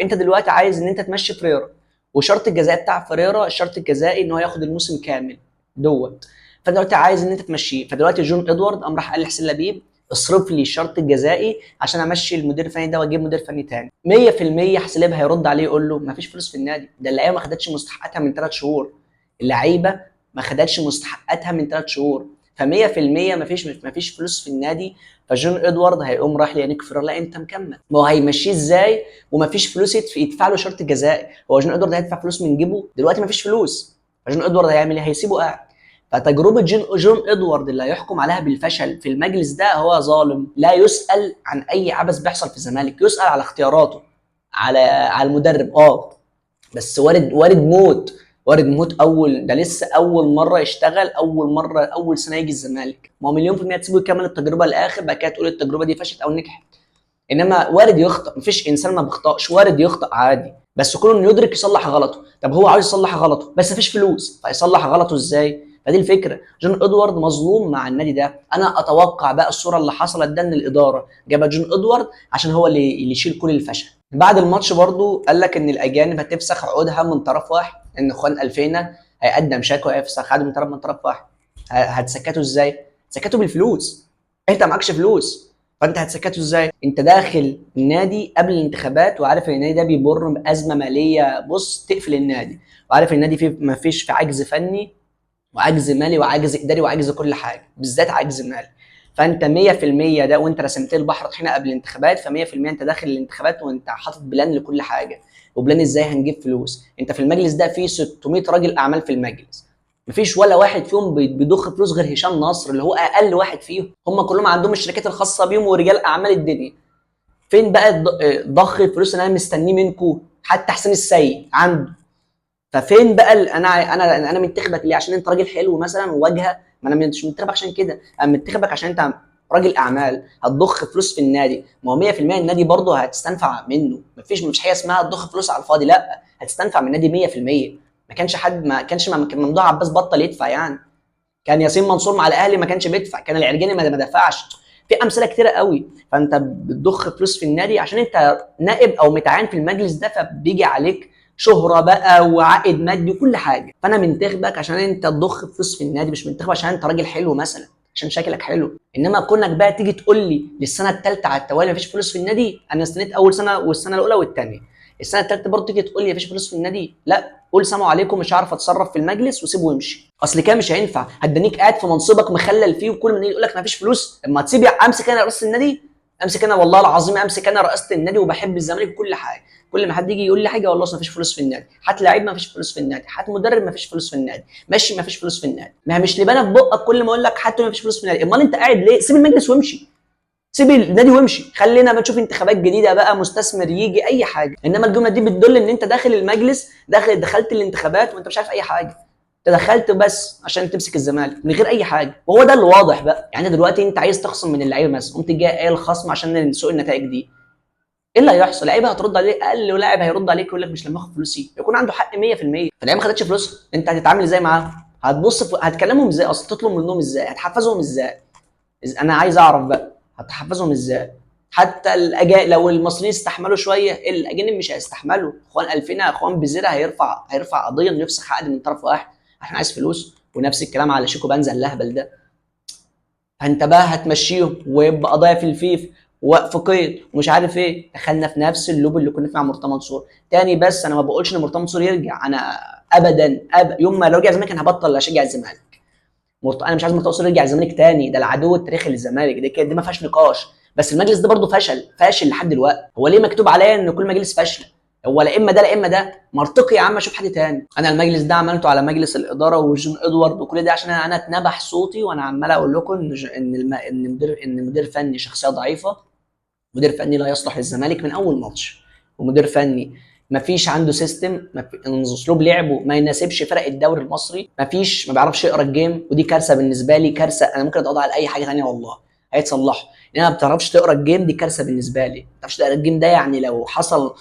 انت دلوقتي عايز ان انت تمشي فريرا، وشرط الجزائي بتاع فريرا الشرط الجزائي ان هو ياخد الموسم كامل دوت. فدلوقتي عايز ان انت تمشيه، فدلوقتي جون ادوارد قام راح قال لحسين لبيب اصرف لي الشرط الجزائي عشان امشي المدير الفني ده واجيب مدير فني تاني. 100% حسين لبيب هيرد عليه يقول له مفيش فلوس في النادي، ده اللعيبه ما خدتش مستحقاتها من 3 شهور، اللعيبه ما خدتش مستحقاتها من 3 شهور، ف100% مفيش فلوس في النادي. فجون ادوارد هيقوم راح ليانيك فيريرا لا انت مكمل، ما هو هيمشيه ازاي ومفيش فلوس يدفع له شرط جزائي؟ هو جون ادوارد هيدفع فلوس من جيبه؟ دلوقتي مفيش فلوس، فجون ادوارد هيعمل ايه؟ هيسيبه قاعد. فتجربه جون ادوارد اللي هيحكم عليها بالفشل في المجلس ده هو ظالم، لا يسال عن اي عبث بيحصل في الزمالك، يسال على اختياراته، على المدرب. بس وارد موت، وارد موت. ده لسه اول مره يشتغل، اول سنه يجي الزمالك، ما هو مليون في الميه تسيبه يكمل التجربه للاخر، بعد كده تقول التجربه دي فشلت او نجحت. انما وارد يخطئ، مفيش انسان ما بيخطئش، وارد يخطئ عادي، بس كونه انه يدرك يصلح غلطه. طب هو عاوز يصلح غلطه بس مفيش فلوس، فيصلح غلطه ازاي؟ فدي الفكره. جون ادوارد مظلوم مع النادي ده. انا اتوقع بقى الصوره اللي حصلت ده ان الاداره جابت جون ادوارد عشان هو اللي يشيل كل الفشل. بعد الماتش برضو قال لك ان الاجانب هتفسخ عقودها من طرف واحد، ان اخوان الفينا هيقدم شكوى يفسخ عقد من طرف واحد. هتسكته ازاي؟ سكته بالفلوس، انت معكش فلوس، فانت هتسكته ازاي؟ انت داخل النادي قبل الانتخابات وعارف ان النادي ده بيمر بازمه ماليه بص تقفل النادي، وعارف ان النادي فيه ما فيش في عجز فني وعجز مالي وعجز اداري وعجز كل حاجه، بالذات عجز مالي. فانت 100% ده، وانت رسمت البحر طحينه قبل الانتخابات، ف100% انت داخل الانتخابات وانت حاطط بلان لكل حاجه، وبلان ازاي هنجيب فلوس. انت في المجلس ده فيه 600 راجل اعمال في المجلس، مفيش ولا واحد فيهم بيضخ فلوس غير هشام نصر اللي هو اقل واحد فيهم، هم كلهم عندهم الشركات الخاصه بيهم ورجال اعمال الدنيا. فين بقى ضخ الفلوس اللي انا مستنيه منكم؟ حتى حسين السيد عنده. ففين بقى انا منتخبك ليه؟ عشان انت راجل حلو مثلا وواجهه؟ ما انا مش منتخبك عشان كده، انا منتخبك عشان انت راجل اعمال هتضخ فلوس في النادي. ما هو 100% النادي برضه هتستنفع منه، مفيش حاجه اسمها تضخ فلوس على الفاضي، لا هتستنفع من النادي 100%. ما كان ممدوح عباس بطل يدفع يعني، كان ياسين منصور مع الاهلي ما كانش بيدفع، كان العرجاني ما دفعش، في امثله كتيره قوي. فانت بتضخ فلوس في النادي عشان انت نائب او متعين في المجلس ده، فبيجي عليك شهره بقى وعائد مادي وكل حاجه. فانا منتخبك عشان انت تضخ فلوس في النادي، مش منتخب عشان انت راجل حلو مثلا، عشان شكلك حلو. انما كونك بقى تيجي تقول لي للسنه الثالثه على التوالي مفيش فلوس في النادي، انا استنيت اول سنه والسنه الاولى والثانيه، السنه الثالثه برضه تيجي تقول لي مفيش فلوس في النادي، لا قول سلام عليكم مش عارف اتصرف في المجلس وسيبه ويمشي. اصل كده مش هينفع، هتدنيك قاعد في منصبك مخلل فيه وكل ما يقول لك مفيش فلوس، اما تسيب امسك انا رئاسه النادي، امسك انا والله العظيم امسك انا رئاسه النادي وبحب الزمالك وكل حاجه. كل ما حد يجي يقول لي حاجه والله مفيش فلوس في النادي، هات لعيب مفيش فلوس في النادي، هات مدرب مفيش فلوس في النادي، ماشي مفيش فلوس في النادي. ما هي مش لبانه في بقك كل ما اقول لك حتى مفيش فلوس في النادي، امال انت قاعد ليه؟ سيب المجلس وامشي، سيب النادي وامشي، خلينا بنشوف انتخابات جديده بقى، مستثمر يجي اي حاجه. انما الجمله دي بتدل ان انت داخل المجلس، دخلت الانتخابات وانت مش عارف اي حاجه، انت دخلت بس عشان تمسك الزمالك من غير اي حاجه، وهو ده اللي واضح بقى. يعني دلوقتي انت عايز تخصم من اللعيبه مثلا، قمت جاي قايل خصم عشان سوء النتائج دي، ايه اللي هيحصل؟ لعيبه هترد عليك، اقل لاعب هيرد عليك يقول لك مش لما اخد فلوسي، يكون عنده حق 100%. فاللعيبه ما خدتش فلوسها، انت هتتعامل ازاي معاهم؟ هتكلمهم ازاي اصلا؟ تطلب منهم ازاي؟ هتحفزهم ازاي؟ انا عايز اعرف بقى هتحفزهم ازاي؟ حتى لو المصريين استحملوا شويه، الاجانب مش هيستحملوا. اخوان الفينا اخوان بزيرة هيرفع قضيه انه يفسخ عقد من طرف واحد عشان عايز فلوس، ونفس الكلام على شيكو بنزا اللهبل ده. فانت بقى هتمشيهم ويبقى قضايا في الفيف ووقف قيد ومش عارف ايه، دخلنا في نفس اللوب اللي كنا فيه مع مرتضى منصور تاني. بس انا ما بقولش ان مرتضى منصور يرجع، انا ابدا يوم ما لو رجع الزمالك انا هبطل اشجع الزمالك. انا مش عايز مرتضى منصور يرجع الزمالك تاني، ده العدو التاريخي للزمالك، دي كده دي ما فيهاش نقاش. بس المجلس ده برضه فاشل لحد دلوقتي. هو ليه مكتوب عليا ان كل مجلس فاشله؟ هو لا اما ده لا اما ده، منطقي يا عم اشوف حد تاني. انا المجلس ده عملته على مجلس الاداره وجون ادوارد وكل ده عشان انا اتنبح صوتي وانا عمال اقول لكم ان مدير فني شخصيه ضعيفه، مدير فني لا يصلح للزمالك من اول ماتش، ومدير فني ما فيش عنده سيستم، اسلوب لعبه ما يناسبش فرق الدوري المصري، ما بيعرفش يقرا الجيم، ودي كارثه بالنسبه لي، كارثه. انا ممكن اتقاضى على اي حاجه ثانيه والله هيتصلحوا، انما ما بتعرفش تقرا الجيم، دي كارثه بالنسبه لي. ما بتعرفش تقرا الجيم ده يعني لو حصل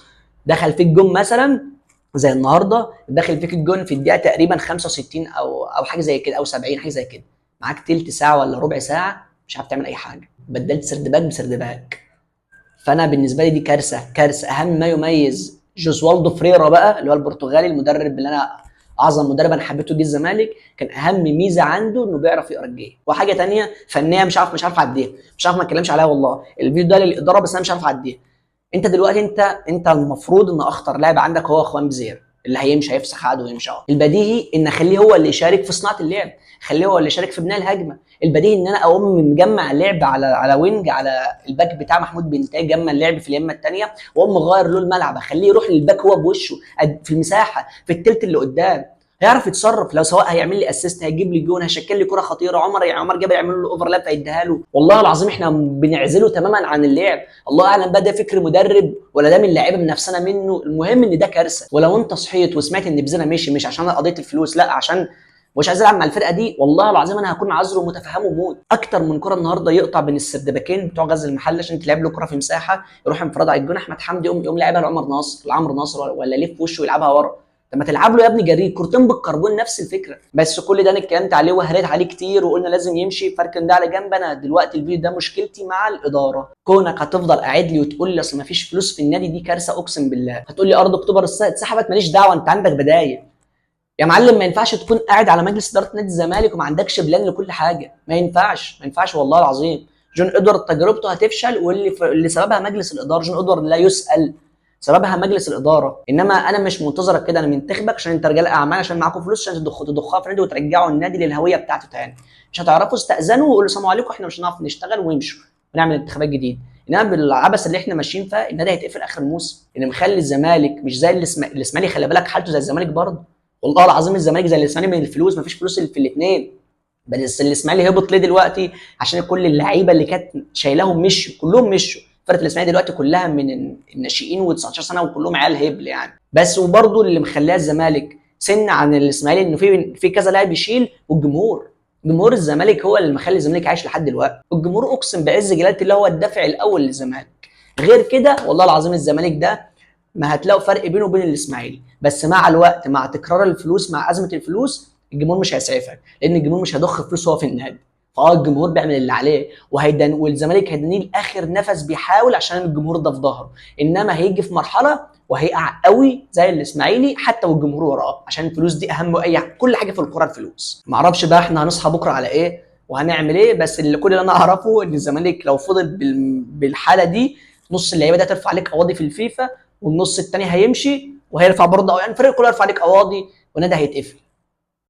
دخل فيك جون مثلا زي النهارده، داخل فيك الجون في الدقيقه تقريبا 65 او حاجه زي كده او 70 حاجه زي كده، معاك تلت ساعه ولا ربع ساعه مش عارف تعمل اي حاجه، بدلت سرد باك بسرد باك. فانا بالنسبه لي دي كارثه، اهم ما يميز جوزوالدو فريرا بقى اللي هو البرتغالي، المدرب اللي انا اعظم مدرب انا حبيته جه الزمالك، كان اهم ميزه عنده انه بيعرف يقرا الجيم. وحاجه تانية فنيه مش عارف اعديها، مش عارف ما اتكلمش عليها والله، الفيديو ده للاداره بس انا مش عارف اعديها. انت دلوقتي انت المفروض ان اخطر لاعب عندك هو اخوان بزير اللي هيمشي، هيفسخ عقده ويمشي. البديهي ان اخليه هو اللي يشارك في صناعه اللعب، خليه هو اللي يشارك في بناء الهجمه. البديهي ان انا اقوم مجمع اللعب على وينج، على الباك بتاع محمود بنتاي، جمع اللعب في اليمه الثانيه، واقوم مغير له الملعب، اخليه يروح للباك هو بوشه في المساحه في الثلث اللي قدام، هيعرف يتصرف. لو سواء هيعمل لي اسيست، هيجيب لي جون، هيشكل لي كره خطيره، عمر جابر يعمل له اوفرلاب فيديها له. والله العظيم احنا بنعزله تماما عن اللعب. الله اعلم بقى ده فكر مدرب ولا ده من اللعيبه من نفسنا منه، المهم ان ده كارثه. ولو انت صحيت وسمعت ان بزيرة مشي مش عشان قضيه الفلوس، لا عشان مش عايز العب مع الفرقه دي، والله العظيم انا هكون عذره ومتفهمه موت. اكتر من كره النهارده يقطع بين السردباكين بتوع غزل المحله عشان تلعب له كره في مساحه، يروح انفراد على الجون، احمد حمدي يقوم لاعبها لعمرو ناصر ولا ليه في وشه ويلعبها ورا. طب ما تلعب له يا ابني جري كورتين بالكربون، نفس الفكره. بس كل ده انا اتكلمت عليه وهريت عليه كتير وقلنا لازم يمشي، فاركن ده على جنب. انا دلوقتي الفيديو ده مشكلتي مع الاداره، كونك هتفضل قاعد لي وتقول لي اصل ما فيش فلوس في النادي، دي كارثه اقسم بالله. هتقول لي ارض اكتوبر اتسحبت، ماليش دعوه، انت عندك بدايل يا معلم. ما ينفعش تكون قاعد على مجلس اداره نادي الزمالك وما عندكش بلان لكل حاجه، ما ينفعش والله العظيم. جون ادوارد تجربته هتفشل، واللي سببها مجلس الاداره. جون ادوارد لا يسال، سببها مجلس الاداره. انما انا مش منتظرك كده، انا منتخبك عشان انت رجال اعمال، عشان معاكم فلوس، عشان تضخها في النادي وترجعوا النادي للهويه بتاعته تاني. مش هتعرفوا استاذنوا وقولوا سلام عليكم احنا مش هنعرف نشتغل ويمشوا ونعمل انتخابات جديد. انما بالعبث اللي احنا ماشيين فيه النادي هيتقفل اخر الموسم، اللي مخلي الزمالك مش زي الاسماعيلي. خلي بالك حالته زي الزمالك برضه، والله العظيم الزمالك زي الاسماعيلي من الفلوس، مفيش فلوس في الاثنين. بس الاسماعيلي هبط ليه دلوقتي؟ عشان كل اللعيبه اللي كانت شايلاهم مشوا، كلهم مشوا. فرقه الاسماعيلي دلوقتي كلها من الناشئين و19 سنه وكلهم عيال هبل يعني. بس وبرده اللي مخليها الزمالك سن عن الاسماعيلي انه في كذا لاعب يشيل، والجمهور. جمهور الزمالك هو اللي مخلي الزمالك عايش لحد دلوقتي. الجمهور اقسم بعز جلاله الله هو الدافع الاول للزمالك. غير كده والله العظيم الزمالك ده ما هتلاقوا فرق بينه وبين الاسماعيلي. بس مع الوقت، مع تكرار الفلوس، مع ازمه الفلوس، الجمهور مش هيسعفك، لان الجمهور مش هيضخ فلوس هو في النادي. الجمهور بيعمل اللي عليه والزمالك هيدنيه لاخر نفس بيحاول عشان الجمهور ده في ظهره. انما هيجي في مرحله وهيقع قوي زي الاسماعيلي حتى والجمهور وراه، عشان الفلوس دي اهم كل حاجه في الكوره الفلوس. معرفش بقى احنا هنصحى بكره على ايه وهنعمل ايه، بس كل اللي انا اعرفه ان الزمالك لو فضل بالحاله دي، نص اللعيبه ده ترفع عليك قواضي في الفيفا، والنص الثاني هيمشي وهيرفع برضه، يعني الفريق كله يرفع عليك قواضي والنادي هيتقفل.